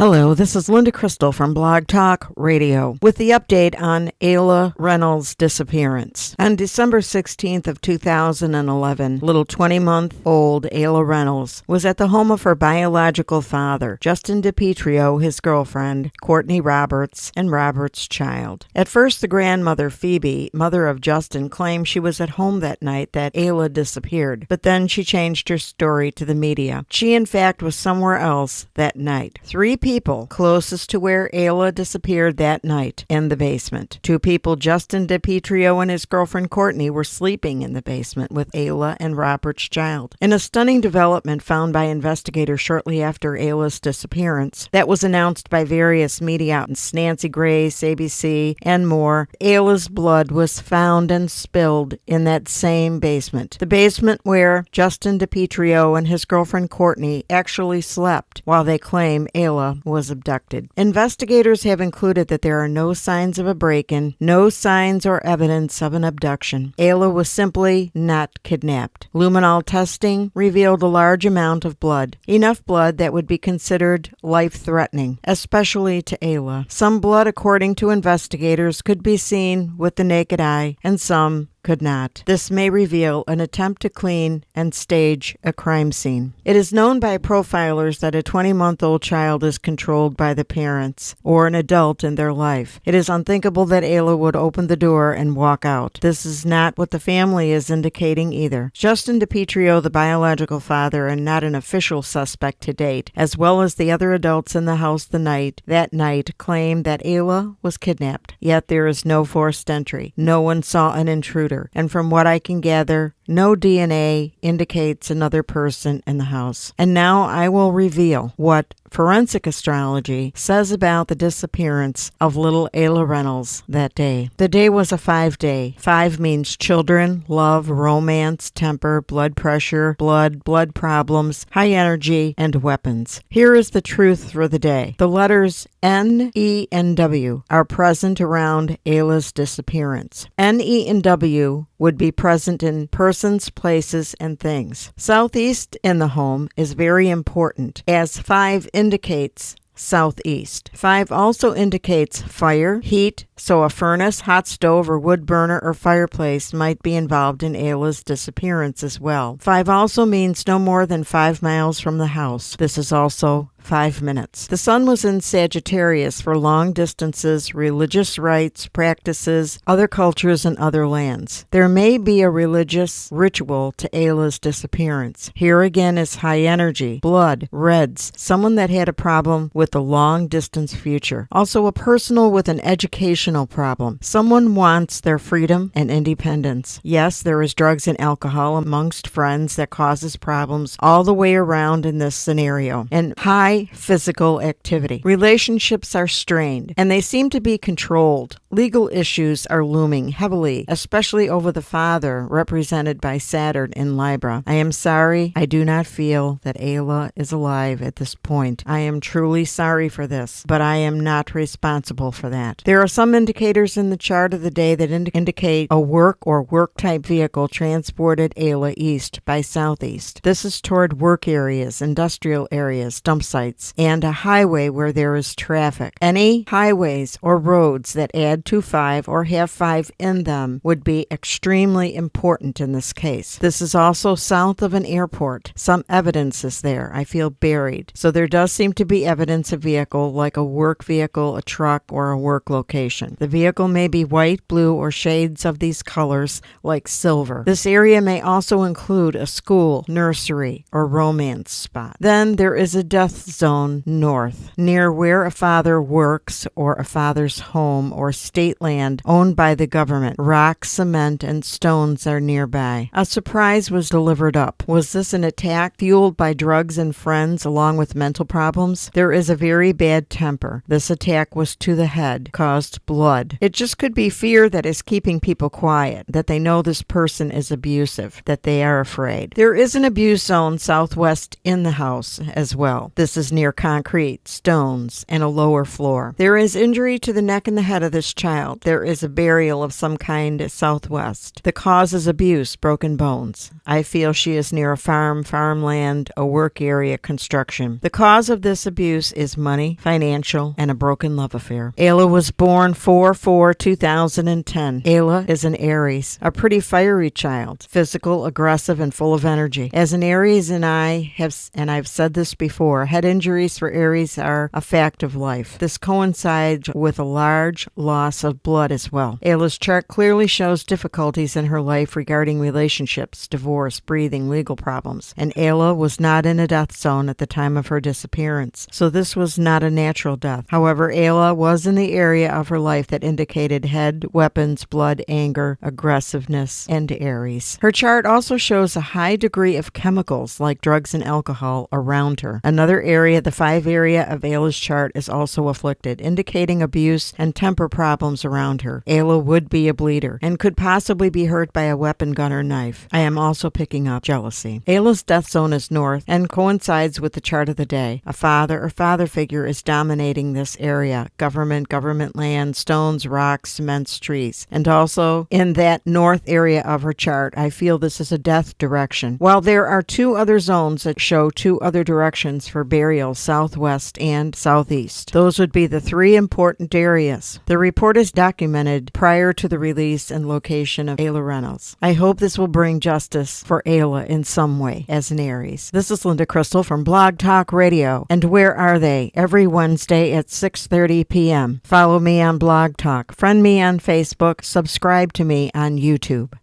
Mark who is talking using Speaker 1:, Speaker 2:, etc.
Speaker 1: Hello, this is Linda Crystal from Blog Talk Radio with the update on Ayla Reynolds' disappearance. On December 16th of 2011, little 20-month-old Ayla Reynolds was at the home of her biological father, Justin DiPietro, his girlfriend, Courtney Roberts, and Roberts' child. At first, the grandmother, Phoebe, mother of Justin, claimed she was at home that night that Ayla disappeared, but then she changed her story to the media. She, in fact, was somewhere else that night. Three people closest to where Ayla disappeared that night in the basement. Two people, Justin DiPietro and his girlfriend Courtney, were sleeping in the basement with Ayla and Robert's child. In a stunning development found by investigators shortly after Ayla's disappearance that was announced by various media outlets, Nancy Grace, ABC, and more, Ayla's blood was found and spilled in that same basement. The basement where Justin DiPietro and his girlfriend Courtney actually slept while they claim Ayla was abducted. Investigators have concluded that there are no signs of a break-in, no signs or evidence of an abduction. Ayla was simply not kidnapped. Luminol testing revealed a large amount of blood, enough blood that would be considered life-threatening, especially to Ayla. Some blood, according to investigators, could be seen with the naked eye, and some could not. This may reveal an attempt to clean and stage a crime scene. It is known by profilers that a 20-month-old child is controlled by the parents or an adult in their life. It is unthinkable that Ayla would open the door and walk out. This is not what the family is indicating either. Justin DiPietro, the biological father and not an official suspect to date, as well as the other adults in the house that night, claim that Ayla was kidnapped. Yet there is no forced entry. No one saw an intruder. And from what I can gather, no DNA indicates another person in the house. And now I will reveal what Forensic Astrology says about the disappearance of little Ayla Reynolds that day. The day was a 5-day. 5 means children, love, romance, temper, blood pressure, blood problems, high energy, and weapons. Here is the truth for the day. The letters N, E, and W are present around Ayla's disappearance. N, E, and W would be present in persons, places, and things. Southeast in the home is very important, as 5 indicates southeast. 5 also indicates fire, heat, so a furnace, hot stove, or wood burner or fireplace might be involved in Ayla's disappearance as well. 5 also means no more than 5 miles from the house. This is also 5 minutes. The sun was in Sagittarius for long distances, religious rites, practices, other cultures, and other lands. There may be a religious ritual to Ayla's disappearance. Here again is high energy, blood, reds, someone that had a problem with the long-distance future. Also a personal with an educational problem. Someone wants their freedom and independence. Yes, there is drugs and alcohol amongst friends that causes problems all the way around in this scenario. And high physical activity. Relationships are strained, and they seem to be controlled. Legal issues are looming heavily, especially over the father, represented by Saturn in Libra. I am sorry. I do not feel that Ayla is alive at this point. I am truly sorry for this, but I am not responsible for that. There are some indicators in the chart of the day that indicate a work or work-type vehicle transported Ayla east by southeast. This is toward work areas, industrial areas, dump sites, and a highway where there is traffic. Any highways or roads that add to 5 or have 5 in them would be extremely important in this case. This is also south of an airport. Some evidence is there. I feel buried. So there does seem to be evidence of vehicle, like a work vehicle, a truck, or a work location. The vehicle may be white, blue, or shades of these colors like silver. This area may also include a school, nursery, or romance spot. Then there is a death zone north, near where a father works or a father's home or state land owned by the government. Rock, cement, and stones are nearby. A surprise was delivered up. Was this an attack fueled by drugs and friends along with mental problems? There is a very bad temper. This attack was to the head, caused blood. It just could be fear that is keeping people quiet, that they know this person is abusive, that they are afraid. There is an abuse zone southwest in the house as well. This is near concrete, stones, and a lower floor. There is injury to the neck and the head of this child. There is a burial of some kind southwest. The cause is abuse, broken bones. I feel she is near a farm, farmland, a work area, construction. The cause of this abuse is money, financial, and a broken love affair. Ayla was born 4/4/2010. Ayla is an Aries, a pretty fiery child, physical, aggressive, and full of energy. As an Aries, and I've said this before, head injuries for Aries are a fact of life. This coincides with a large loss of blood as well. Ayla's chart clearly shows difficulties in her life regarding relationships, divorce, breathing, legal problems, and Ayla was not in a death zone at the time of her disappearance, so this was not a natural death. However, Ayla was in the area of her life that indicated head, weapons, blood, anger, aggressiveness, and Aries. Her chart also shows a high degree of chemicals like drugs and alcohol around her. Another area, the 5 area of Ayla's chart, is also afflicted, indicating abuse and temper problems around her. Ayla would be a bleeder and could possibly be hurt by a weapon, gun, or knife. I am also picking up jealousy. Ayla's death zone is north and coincides with the chart of the day. A father or father figure is dominating this area. Government land, stones, rocks, cements, trees. And also in that north area of her chart, I feel this is a death direction. While there are 2 other zones that show 2 other directions for burial, southwest and southeast. Those would be the 3 important areas. The report is documented prior to the release and location of Ayla Reynolds. I hope this will bring justice for Ayla in some way as an Aries. This is Linda Crystal from Blog Talk Radio. And where are they? Every Wednesday at 6:30 p.m. Follow me on Blog Talk. Friend me on Facebook. Subscribe to me on YouTube.